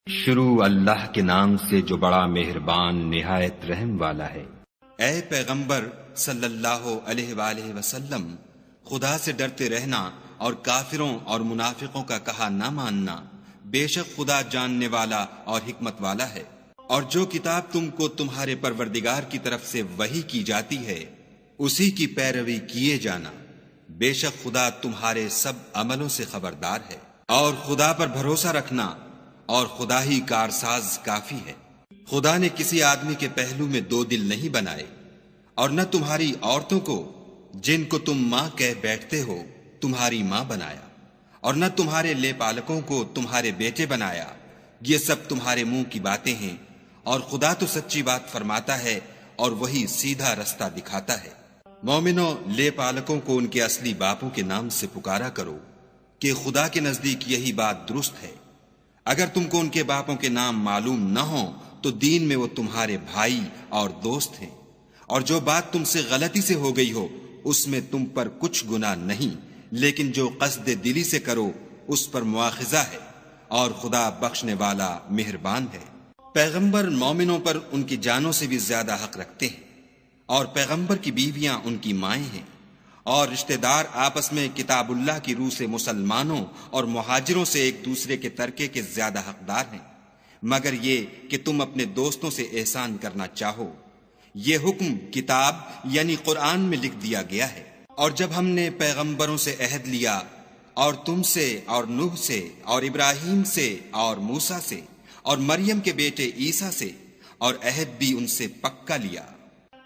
شروع اللہ کے نام سے جو بڑا مہربان نہایت رحم والا ہے۔ اے پیغمبر صلی اللہ علیہ وآلہ وسلم، خدا سے ڈرتے رہنا اور کافروں اور منافقوں کا کہا نہ ماننا، بے شک خدا جاننے والا اور حکمت والا ہے۔ اور جو کتاب تم کو تمہارے پروردگار کی طرف سے وحی کی جاتی ہے اسی کی پیروی کیے جانا، بے شک خدا تمہارے سب عملوں سے خبردار ہے۔ اور خدا پر بھروسہ رکھنا، اور خدا ہی کارساز کافی ہے۔ خدا نے کسی آدمی کے پہلو میں دو دل نہیں بنائے، اور نہ تمہاری عورتوں کو جن کو تم ماں کہہ بیٹھتے ہو تمہاری ماں بنایا، اور نہ تمہارے لے پالکوں کو تمہارے بیٹے بنایا۔ یہ سب تمہارے منہ کی باتیں ہیں، اور خدا تو سچی بات فرماتا ہے اور وہی سیدھا رستہ دکھاتا ہے۔ مومنوں، لے پالکوں کو ان کے اصلی باپوں کے نام سے پکارا کرو کہ خدا کے نزدیک یہی بات درست ہے۔ اگر تم کو ان کے باپوں کے نام معلوم نہ ہوں تو دین میں وہ تمہارے بھائی اور دوست ہیں، اور جو بات تم سے غلطی سے ہو گئی ہو اس میں تم پر کچھ گناہ نہیں، لیکن جو قصد دلی سے کرو اس پر مواخذہ ہے، اور خدا بخشنے والا مہربان ہے۔ پیغمبر مومنوں پر ان کی جانوں سے بھی زیادہ حق رکھتے ہیں، اور پیغمبر کی بیویاں ان کی مائیں ہیں، اور رشتہ دار آپس میں کتاب اللہ کی روح سے مسلمانوں اور مہاجروں سے ایک دوسرے کے ترکے کے زیادہ حقدار ہیں، مگر یہ کہ تم اپنے دوستوں سے احسان کرنا چاہو۔ یہ حکم کتاب یعنی قرآن میں لکھ دیا گیا ہے۔ اور جب ہم نے پیغمبروں سے عہد لیا، اور تم سے اور نوح سے اور ابراہیم سے اور موسیٰ سے اور مریم کے بیٹے عیسیٰ سے، اور عہد بھی ان سے پکا لیا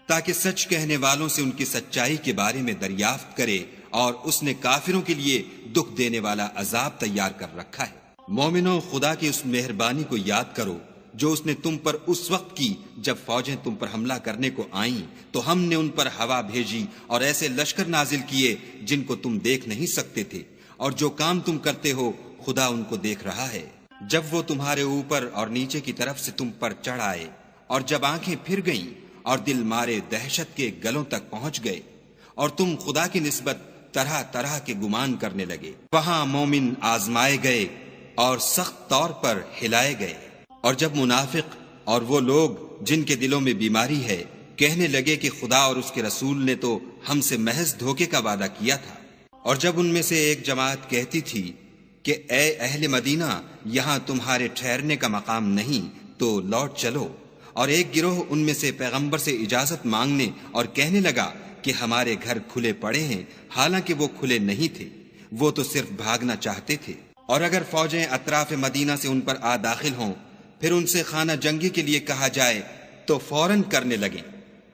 تاکہ سچ کہنے والوں سے ان کی سچائی کے بارے میں دریافت کرے، اور اس نے کافروں کے لیے دکھ دینے والا عذاب تیار کر رکھا ہے۔ مومنوں، خدا کی اس مہربانی کو یاد کرو جو اس نے تم پر اس وقت کی جب فوجیں تم پر حملہ کرنے کو آئیں تو ہم نے ان پر ہوا بھیجی اور ایسے لشکر نازل کیے جن کو تم دیکھ نہیں سکتے تھے، اور جو کام تم کرتے ہو خدا ان کو دیکھ رہا ہے۔ جب وہ تمہارے اوپر اور نیچے کی طرف سے تم پر چڑھ آئے، اور جب آنکھیں پھر گئیں اور دل مارے دہشت کے گلوں تک پہنچ گئے، اور تم خدا کی نسبت طرح طرح کے گمان کرنے لگے، وہاں مومن آزمائے گئے اور سخت طور پر ہلائے گئے۔ اور جب منافق اور وہ لوگ جن کے دلوں میں بیماری ہے کہنے لگے کہ خدا اور اس کے رسول نے تو ہم سے محض دھوکے کا وعدہ کیا تھا، اور جب ان میں سے ایک جماعت کہتی تھی کہ اے اہل مدینہ، یہاں تمہارے ٹھہرنے کا مقام نہیں تو لوٹ چلو، اور ایک گروہ ان میں سے پیغمبر سے اجازت مانگنے اور کہنے لگا کہ ہمارے گھر کھلے پڑے ہیں، حالانکہ وہ کھلے نہیں تھے، وہ تو صرف بھاگنا چاہتے تھے۔ اور اگر فوجیں اطراف مدینہ سے ان پر آ داخل ہوں، پھر ان سے خانہ جنگی کے لیے کہا جائے تو فوراً کرنے لگیں،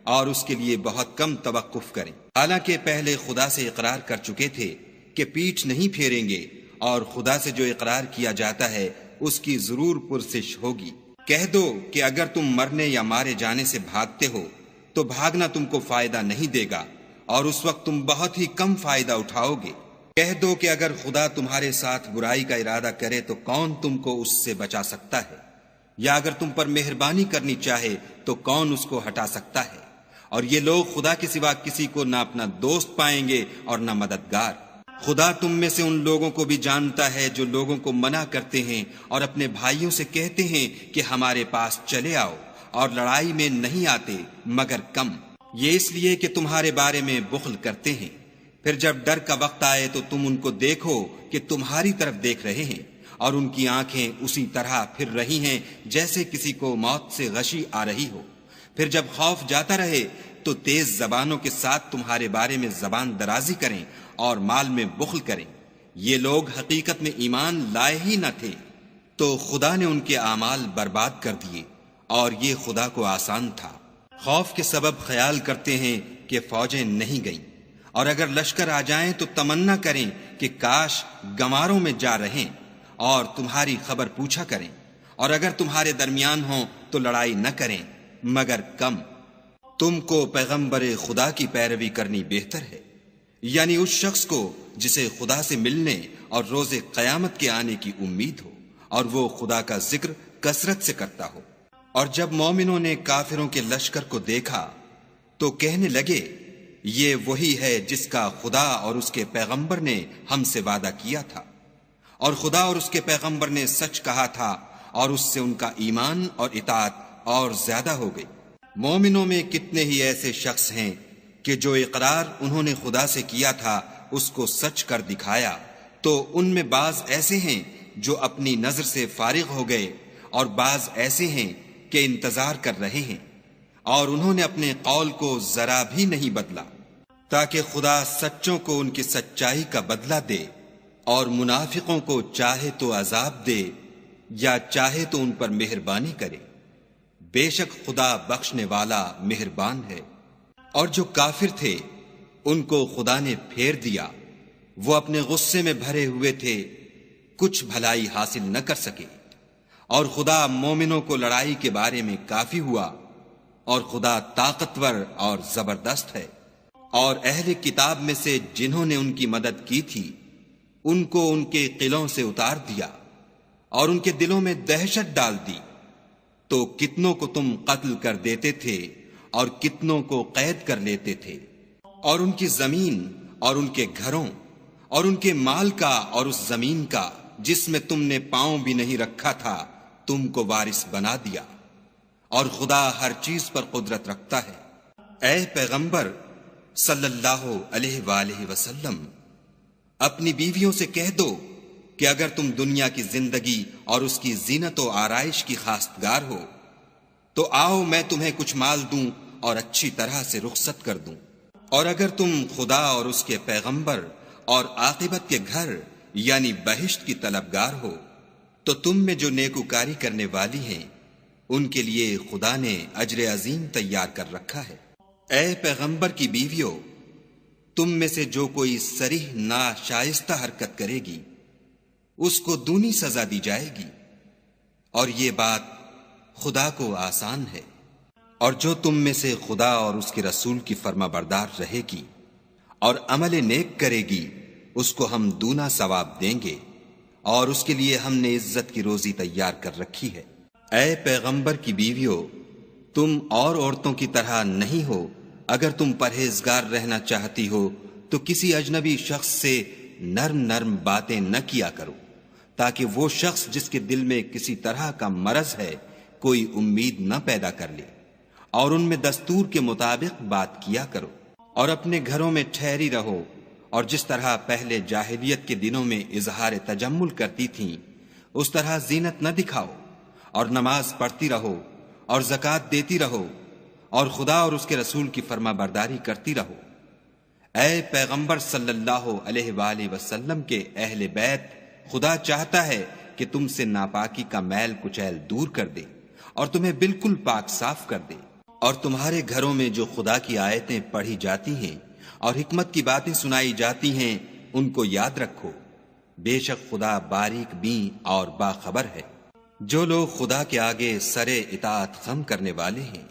اور اس کے لیے بہت کم توقف کریں، حالانکہ پہلے خدا سے اقرار کر چکے تھے کہ پیٹھ نہیں پھیریں گے، اور خدا سے جو اقرار کیا جاتا ہے اس کی ضرور پرسش ہوگی۔ کہہ دو کہ اگر تم مرنے یا مارے جانے سے بھاگتے ہو تو بھاگنا تم کو فائدہ نہیں دے گا، اور اس وقت تم بہت ہی کم فائدہ اٹھاؤ گے۔ کہہ دو کہ اگر خدا تمہارے ساتھ برائی کا ارادہ کرے تو کون تم کو اس سے بچا سکتا ہے، یا اگر تم پر مہربانی کرنی چاہے تو کون اس کو ہٹا سکتا ہے۔ اور یہ لوگ خدا کے سوا کسی کو نہ اپنا دوست پائیں گے اور نہ مددگار۔ خدا تم میں سے ان لوگوں کو بھی جانتا ہے جو لوگوں کو منع کرتے ہیں اور اپنے بھائیوں سے کہتے ہیں کہ ہمارے پاس چلے آؤ، اور لڑائی میں نہیں آتے مگر کم، یہ اس لیے کہ تمہارے بارے میں بخل کرتے ہیں۔ پھر جب ڈر کا وقت آئے تو تم ان کو دیکھو کہ تمہاری طرف دیکھ رہے ہیں، اور ان کی آنکھیں اسی طرح پھر رہی ہیں جیسے کسی کو موت سے غشی آ رہی ہو۔ پھر جب خوف جاتا رہے تو تیز زبانوں کے ساتھ تمہارے بارے میں زبان درازی کریں اور مال میں بخل کریں۔ یہ لوگ حقیقت میں ایمان لائے ہی نہ تھے، تو خدا نے ان کے اعمال برباد کر دیے، اور یہ خدا کو آسان تھا۔ خوف کے سبب خیال کرتے ہیں کہ فوجیں نہیں گئیں، اور اگر لشکر آ جائیں تو تمنا کریں کہ کاش گماروں میں جا رہیں، اور تمہاری خبر پوچھا کریں، اور اگر تمہارے درمیان ہوں تو لڑائی نہ کریں مگر کم۔ تم کو پیغمبر خدا کی پیروی کرنی بہتر ہے، یعنی اس شخص کو جسے خدا سے ملنے اور روز قیامت کے آنے کی امید ہو، اور وہ خدا کا ذکر کثرت سے کرتا ہو۔ اور جب مومنوں نے کافروں کے لشکر کو دیکھا تو کہنے لگے یہ وہی ہے جس کا خدا اور اس کے پیغمبر نے ہم سے وعدہ کیا تھا، اور خدا اور اس کے پیغمبر نے سچ کہا تھا، اور اس سے ان کا ایمان اور اطاعت اور زیادہ ہو گئی۔ مومنوں میں کتنے ہی ایسے شخص ہیں کہ جو اقرار انہوں نے خدا سے کیا تھا اس کو سچ کر دکھایا، تو ان میں بعض ایسے ہیں جو اپنی نظر سے فارغ ہو گئے اور بعض ایسے ہیں کہ انتظار کر رہے ہیں، اور انہوں نے اپنے قول کو ذرا بھی نہیں بدلا، تاکہ خدا سچوں کو ان کی سچائی کا بدلہ دے اور منافقوں کو چاہے تو عذاب دے یا چاہے تو ان پر مہربانی کرے۔ بے شک خدا بخشنے والا مہربان ہے۔ اور جو کافر تھے ان کو خدا نے پھیر دیا، وہ اپنے غصے میں بھرے ہوئے تھے، کچھ بھلائی حاصل نہ کر سکے، اور خدا مومنوں کو لڑائی کے بارے میں کافی ہوا، اور خدا طاقتور اور زبردست ہے۔ اور اہل کتاب میں سے جنہوں نے ان کی مدد کی تھی ان کو ان کے قلعوں سے اتار دیا اور ان کے دلوں میں دہشت ڈال دی، تو کتنوں کو تم قتل کر دیتے تھے اور کتنوں کو قید کر لیتے تھے، اور ان کی زمین اور ان کے گھروں اور ان کے مال کا اور اس زمین کا جس میں تم نے پاؤں بھی نہیں رکھا تھا تم کو وارث بنا دیا، اور خدا ہر چیز پر قدرت رکھتا ہے۔ اے پیغمبر صلی اللہ علیہ وآلہ وسلم، اپنی بیویوں سے کہہ دو کہ اگر تم دنیا کی زندگی اور اس کی زینت و آرائش کی خواستگار ہو تو آؤ میں تمہیں کچھ مال دوں اور اچھی طرح سے رخصت کر دوں، اور اگر تم خدا اور اس کے پیغمبر اور عاقبت کے گھر یعنی بہشت کی طلبگار ہو تو تم میں جو نیکوکاری کرنے والی ہیں ان کے لیے خدا نے اجر عظیم تیار کر رکھا ہے۔ اے پیغمبر کی بیویوں، تم میں سے جو کوئی صریح ناشائستہ حرکت کرے گی اس کو دونی سزا دی جائے گی، اور یہ بات خدا کو آسان ہے۔ اور جو تم میں سے خدا اور اس کے رسول کی فرما بردار رہے گی اور عمل نیک کرے گی اس کو ہم دونا ثواب دیں گے، اور اس کے لیے ہم نے عزت کی روزی تیار کر رکھی ہے۔ اے پیغمبر کی بیویوں، تم اور عورتوں کی طرح نہیں ہو، اگر تم پرہیزگار رہنا چاہتی ہو تو کسی اجنبی شخص سے نرم نرم باتیں نہ کیا کرو، تاکہ وہ شخص جس کے دل میں کسی طرح کا مرض ہے کوئی امید نہ پیدا کر لے، اور ان میں دستور کے مطابق بات کیا کرو، اور اپنے گھروں میں ٹھہری رہو، اور جس طرح پہلے جاہلیت کے دنوں میں اظہار تجمل کرتی تھیں اس طرح زینت نہ دکھاؤ، اور نماز پڑھتی رہو اور زکوٰۃ دیتی رہو، اور خدا اور اس کے رسول کی فرما برداری کرتی رہو۔ اے پیغمبر صلی اللہ علیہ وآلہ وسلم کے اہل بیت، خدا چاہتا ہے کہ تم سے ناپاکی کا میل کچیل دور کر دے اور تمہیں بالکل پاک صاف کر دے، اور تمہارے گھروں میں جو خدا کی آیتیں پڑھی جاتی ہیں اور حکمت کی باتیں سنائی جاتی ہیں ان کو یاد رکھو، بے شک خدا باریک بین اور باخبر ہے۔ جو لوگ خدا کے آگے سر اطاعت خم کرنے والے ہیں،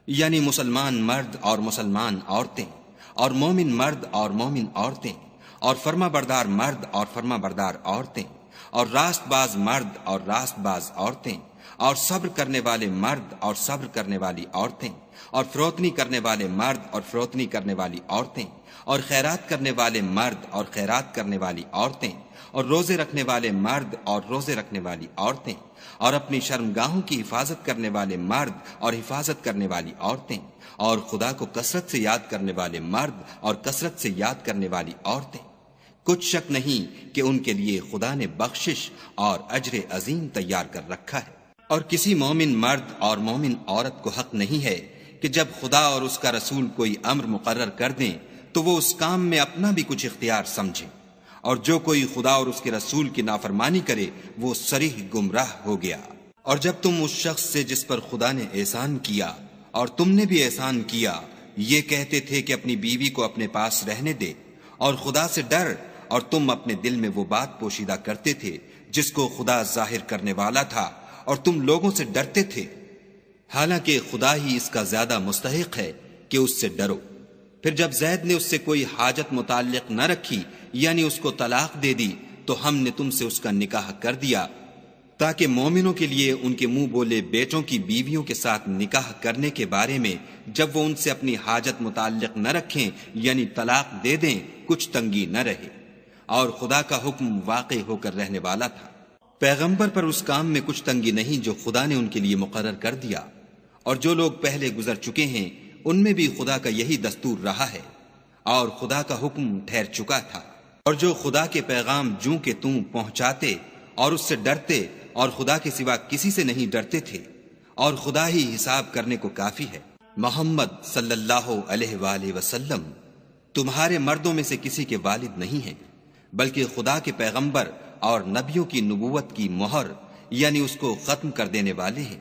یعنی مسلمان مرد اور مسلمان عورتیں، اور مومن مرد اور مومن عورتیں، اور فرما بردار مرد اور فرما بردار عورتیں، اور راست باز مرد اور راست باز عورتیں، اور صبر کرنے والے مرد اور صبر کرنے والی عورتیں، اور فروتنی کرنے والے مرد اور فروتنی کرنے والی عورتیں، اور خیرات کرنے والے مرد اور خیرات کرنے والی عورتیں، اور روزے رکھنے والے مرد اور روزے رکھنے والی عورتیں، اور اپنی شرمگاہوں کی حفاظت کرنے والے مرد اور حفاظت کرنے والی عورتیں، اور خدا کو کثرت سے یاد کرنے والے مرد اور کثرت سے یاد کرنے والی عورتیں۔ کچھ شک نہیں کہ ان کے لیے خدا نے بخشش اور اجر عظیم تیار کر رکھا ہے۔ اور کسی مومن مرد اور مومن عورت کو حق نہیں ہے کہ جب خدا اور اس کا رسول کوئی امر مقرر کر دیں تو وہ اس کام میں اپنا بھی کچھ اختیار سمجھے، اور جو کوئی خدا اور اس کے رسول کی نافرمانی کرے وہ صریح گمراہ ہو گیا۔ اور جب تم اس شخص سے جس پر خدا نے احسان کیا اور تم نے بھی احسان کیا یہ کہتے تھے کہ اپنی بیوی کو اپنے پاس رہنے دے اور خدا سے ڈر، اور تم اپنے دل میں وہ بات پوشیدہ کرتے تھے جس کو خدا ظاہر کرنے والا تھا، اور تم لوگوں سے ڈرتے تھے، حالانکہ خدا ہی اس کا زیادہ مستحق ہے کہ اس سے ڈرو۔ پھر جب زید نے اس سے کوئی حاجت متعلق نہ رکھی یعنی اس کو طلاق دے دی تو ہم نے تم سے اس کا نکاح کر دیا، تاکہ مومنوں کے لیے ان کے منہ بولے بیٹوں کی بیویوں کے ساتھ نکاح کرنے کے بارے میں جب وہ ان سے اپنی حاجت متعلق نہ رکھیں یعنی طلاق دے دیں کچھ تنگی نہ رہے، اور خدا کا حکم واقع ہو کر رہنے والا تھا۔ پیغمبر پر اس کام میں کچھ تنگی نہیں جو خدا نے ان کے لیے مقرر کر دیا، اور جو لوگ پہلے گزر چکے ہیں ان میں بھی خدا کا یہی دستور رہا ہے، اور خدا کا حکم ٹھہر چکا تھا۔ اور جو خدا کے پیغام جوں کہ توں پہنچاتے اور اس سے ڈرتے اور خدا کے سوا کسی سے نہیں ڈرتے تھے، اور خدا ہی حساب کرنے کو کافی ہے۔ محمد صلی اللہ علیہ وآلہ وسلم تمہارے مردوں میں سے کسی کے والد نہیں ہیں، بلکہ خدا کے پیغمبر اور نبیوں کی نبوت کی مہر یعنی اس کو ختم کر دینے والے ہیں،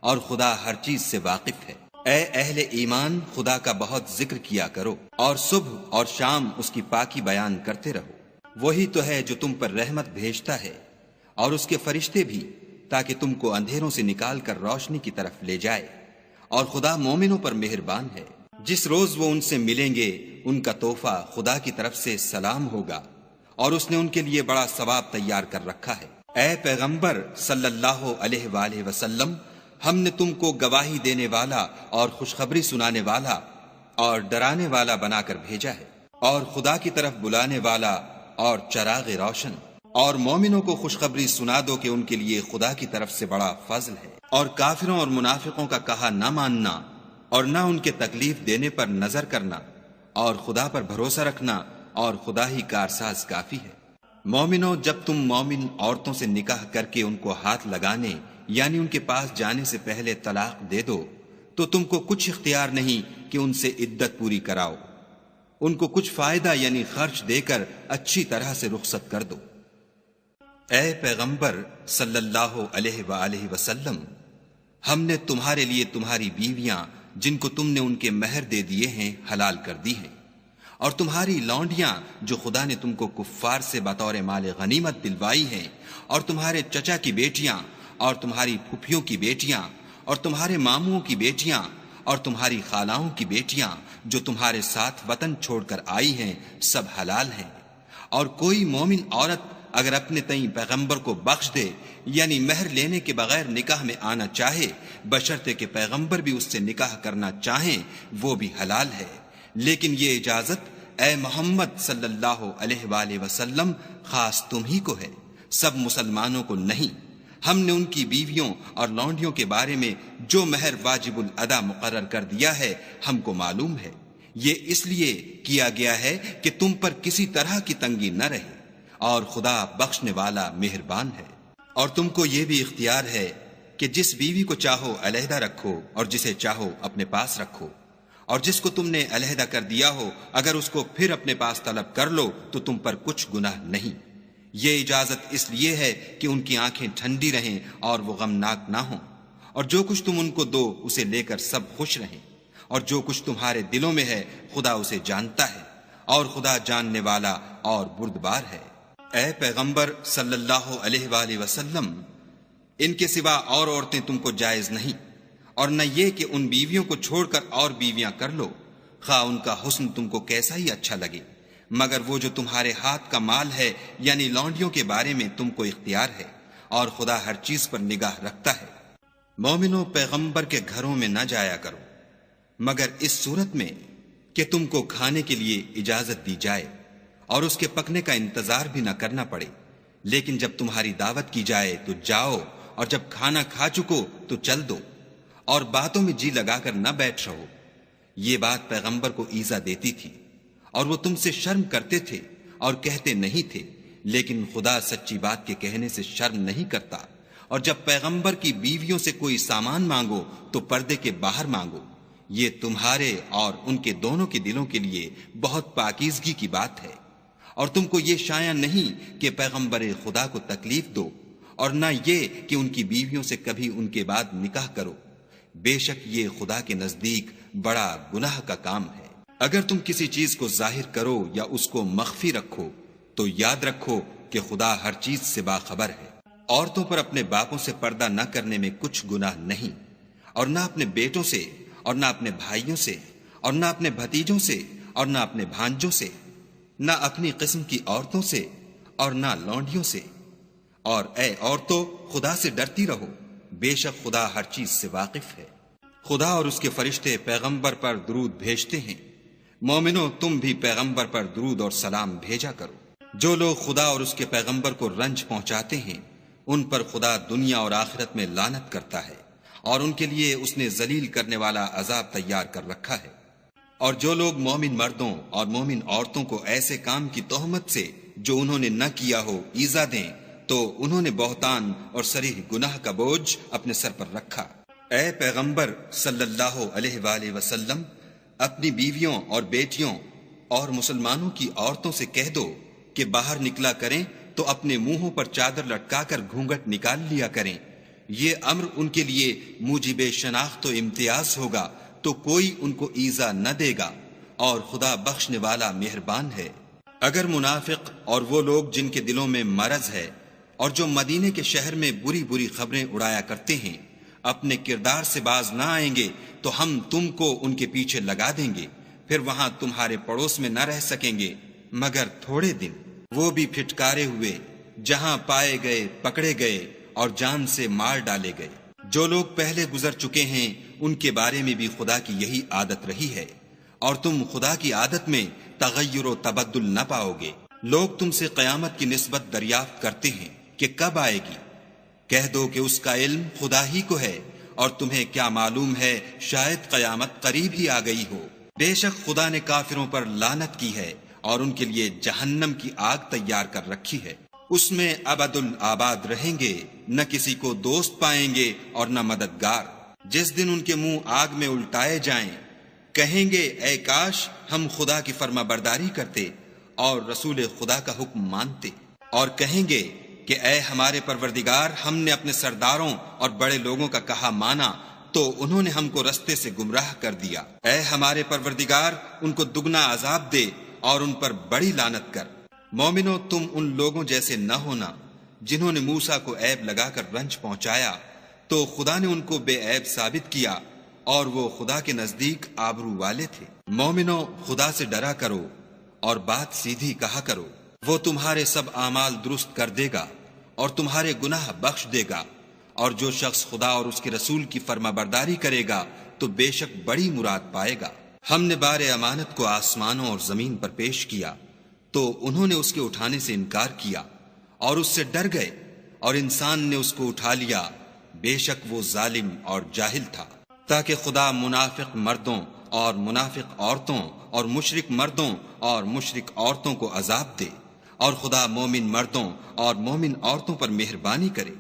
اور خدا ہر چیز سے واقف ہے۔ اے اہل ایمان، خدا کا بہت ذکر کیا کرو اور صبح اور شام اس کی پاکی بیان کرتے رہو۔ وہی تو ہے جو تم پر رحمت بھیجتا ہے اور اس کے فرشتے بھی، تاکہ تم کو اندھیروں سے نکال کر روشنی کی طرف لے جائے، اور خدا مومنوں پر مہربان ہے۔ جس روز وہ ان سے ملیں گے ان کا تحفہ خدا کی طرف سے سلام ہوگا، اور اس نے ان کے لیے بڑا ثواب تیار کر رکھا ہے۔ اے پیغمبر صلی اللہ علیہ وآلہ وسلم، ہم نے تم کو گواہی دینے والا اور خوشخبری سنانے والا اور ڈرانے والا بنا کر بھیجا ہے، اور خدا کی طرف بلانے والا اور چراغ روشن، اور مومنوں کو خوشخبری سنا دو کہ ان کے لیے خدا کی طرف سے بڑا فضل ہے۔ اور کافروں اور منافقوں کا کہا نہ ماننا اور نہ ان کے تکلیف دینے پر نظر کرنا، اور خدا پر بھروسہ رکھنا، اور خدا ہی کارساز کافی ہے۔ مومنوں، جب تم مومن عورتوں سے نکاح کر کے ان کو ہاتھ لگانے یعنی ان کے پاس جانے سے پہلے طلاق دے دو تو تم کو کچھ اختیار نہیں کہ ان سے عدت پوری کراؤ، ان کو کچھ فائدہ یعنی خرچ دے کر اچھی طرح سے رخصت کر دو۔ اے پیغمبر صلی اللہ علیہ وآلہ وسلم، ہم نے تمہارے لیے تمہاری بیویاں جن کو تم نے ان کے مہر دے دیے ہیں حلال کر دی ہیں، اور تمہاری لونڈیاں جو خدا نے تم کو کفار سے بطور مال غنیمت دلوائی ہیں، اور تمہارے چچا کی بیٹیاں اور تمہاری پھپھیوں کی بیٹیاں اور تمہارے ماموں کی بیٹیاں اور تمہاری خالاؤں کی بیٹیاں جو تمہارے ساتھ وطن چھوڑ کر آئی ہیں، سب حلال ہیں۔ اور کوئی مومن عورت اگر اپنے تئیں پیغمبر کو بخش دے یعنی مہر لینے کے بغیر نکاح میں آنا چاہے، بشرطے کہ پیغمبر بھی اس سے نکاح کرنا چاہیں، وہ بھی حلال ہے۔ لیکن یہ اجازت اے محمد صلی اللہ علیہ وآلہ وسلم خاص تم ہی کو ہے، سب مسلمانوں کو نہیں۔ ہم نے ان کی بیویوں اور لونڈیوں کے بارے میں جو مہر واجب الادا مقرر کر دیا ہے ہم کو معلوم ہے۔ یہ اس لیے کیا گیا ہے کہ تم پر کسی طرح کی تنگی نہ رہے، اور خدا بخشنے والا مہربان ہے۔ اور تم کو یہ بھی اختیار ہے کہ جس بیوی کو چاہو علیحدہ رکھو اور جسے چاہو اپنے پاس رکھو، اور جس کو تم نے علیحدہ کر دیا ہو اگر اس کو پھر اپنے پاس طلب کر لو تو تم پر کچھ گناہ نہیں۔ یہ اجازت اس لیے ہے کہ ان کی آنکھیں ٹھنڈی رہیں اور وہ غمناک نہ ہوں، اور جو کچھ تم ان کو دو اسے لے کر سب خوش رہیں، اور جو کچھ تمہارے دلوں میں ہے خدا اسے جانتا ہے، اور خدا جاننے والا اور بردبار ہے۔ اے پیغمبر صلی اللہ علیہ وآلہ وسلم، ان کے سوا اور عورتیں تم کو جائز نہیں، اور نہ یہ کہ ان بیویوں کو چھوڑ کر اور بیویاں کر لو، خواہ ان کا حسن تم کو کیسا ہی اچھا لگے، مگر وہ جو تمہارے ہاتھ کا مال ہے یعنی لونڈیوں کے بارے میں تم کو اختیار ہے، اور خدا ہر چیز پر نگاہ رکھتا ہے۔ مومنوں، پیغمبر کے گھروں میں نہ جایا کرو مگر اس صورت میں کہ تم کو کھانے کے لیے اجازت دی جائے اور اس کے پکنے کا انتظار بھی نہ کرنا پڑے، لیکن جب تمہاری دعوت کی جائے تو جاؤ، اور جب کھانا کھا چکو تو چل دو، اور باتوں میں جی لگا کر نہ بیٹھ رہو۔ یہ بات پیغمبر کو ایذا دیتی تھی، اور وہ تم سے شرم کرتے تھے اور کہتے نہیں تھے، لیکن خدا سچی بات کے کہنے سے شرم نہیں کرتا۔ اور جب پیغمبر کی بیویوں سے کوئی سامان مانگو تو پردے کے باہر مانگو، یہ تمہارے اور ان کے دونوں کے دلوں کے لیے بہت پاکیزگی کی بات ہے۔ اور تم کو یہ شایع نہیں کہ پیغمبر خدا کو تکلیف دو، اور نہ یہ کہ ان کی بیویوں سے کبھی ان کے بعد نکاح کرو، بے شک یہ خدا کے نزدیک بڑا گناہ کا کام ہے۔ اگر تم کسی چیز کو ظاہر کرو یا اس کو مخفی رکھو تو یاد رکھو کہ خدا ہر چیز سے باخبر ہے۔ عورتوں پر اپنے باپوں سے پردہ نہ کرنے میں کچھ گناہ نہیں، اور نہ اپنے بیٹوں سے، اور نہ اپنے بھائیوں سے، اور نہ اپنے بھتیجوں سے، اور نہ اپنے بھانجوں سے، نہ اپنی قسم کی عورتوں سے، اور نہ لونڈیوں سے۔ اور اے عورتوں، خدا سے ڈرتی رہو، بے شک خدا ہر چیز سے واقف ہے۔ خدا اور اس کے فرشتے پیغمبر پر درود بھیجتے ہیں، مومنوں تم بھی پیغمبر پر درود اور سلام بھیجا کرو۔ جو لوگ خدا اور اس کے پیغمبر کو رنج پہنچاتے ہیں ان پر خدا دنیا اور آخرت میں لعنت کرتا ہے، اور ان کے لیے اس نے ذلیل کرنے والا عذاب تیار کر رکھا ہے۔ اور جو لوگ مومن مردوں اور مومن عورتوں کو ایسے کام کی تہمت سے جو انہوں نے نہ کیا ہو ایذا دیں تو انہوں نے بہتان اور صریح گناہ کا بوجھ اپنے سر پر رکھا۔ اے پیغمبر صلی اللہ علیہ وآلہ وسلم، اپنی بیویوں اور بیٹیوں اور مسلمانوں کی عورتوں سے کہہ دو کہ باہر نکلا کریں تو اپنے منہوں پر چادر لٹکا کر گھونگھٹ نکال لیا کریں۔ یہ امر ان کے لیے موجب شناخت و امتیاز ہوگا تو کوئی ان کو ایذا نہ دے گا، اور خدا بخشنے والا مہربان ہے۔ اگر منافق اور وہ لوگ جن کے دلوں میں مرض ہے اور جو مدینے کے شہر میں بری بری خبریں اڑایا کرتے ہیں اپنے کردار سے باز نہ آئیں گے تو ہم تم کو ان کے پیچھے لگا دیں گے، پھر وہاں تمہارے پڑوس میں نہ رہ سکیں گے مگر تھوڑے دن، وہ بھی پھٹکارے ہوئے، جہاں پائے گئے پکڑے گئے اور جان سے مار ڈالے گئے۔ جو لوگ پہلے گزر چکے ہیں ان کے بارے میں بھی خدا کی یہی عادت رہی ہے، اور تم خدا کی عادت میں تغیر و تبدل نہ پاؤ گے۔ لوگ تم سے قیامت کی نسبت دریافت کرتے ہیں کہ کب آئے گی، کہہ دو کہ اس کا علم خدا ہی کو ہے، اور تمہیں کیا معلوم ہے شاید قیامت قریب ہی آ گئی ہو۔ بے شک خدا نے کافروں پر لعنت کی ہے اور ان کے لیے جہنم کی آگ تیار کر رکھی ہے، اس میں ابد الآباد رہیں گے، نہ کسی کو دوست پائیں گے اور نہ مددگار۔ جس دن ان کے منہ آگ میں الٹائے جائیں، کہیں گے اے کاش ہم خدا کی فرما برداری کرتے اور رسول خدا کا حکم مانتے، اور کہیں گے کہ اے ہمارے پروردگار، ہم نے اپنے سرداروں اور بڑے لوگوں کا کہا مانا تو انہوں نے ہم کو رستے سے گمراہ کر دیا۔ اے ہمارے پروردگار، ان کو دگنا عذاب دے اور ان پر بڑی لعنت کر۔ مومنو، تم ان لوگوں جیسے نہ ہونا جنہوں نے موسیٰ کو عیب لگا کر رنج پہنچایا تو خدا نے ان کو بے عیب ثابت کیا، اور وہ خدا کے نزدیک آبرو والے تھے۔ مومنو، خدا سے ڈرا کرو اور بات سیدھی کہا کرو، وہ تمہارے سب اعمال درست کر دے گا اور تمہارے گناہ بخش دے گا، اور جو شخص خدا اور اس کے رسول کی فرما برداری کرے گا تو بے شک بڑی مراد پائے گا۔ ہم نے بار امانت کو آسمانوں اور زمین پر پیش کیا تو انہوں نے اس کے اٹھانے سے انکار کیا اور اس سے ڈر گئے، اور انسان نے اس کو اٹھا لیا، بے شک وہ ظالم اور جاہل تھا، تاکہ خدا منافق مردوں اور منافق عورتوں اور مشرک مردوں اور مشرک عورتوں کو عذاب دے، اور خدا مومن مردوں اور مومن عورتوں پر مہربانی کرے،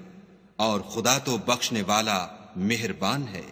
اور خدا تو بخشنے والا مہربان ہے۔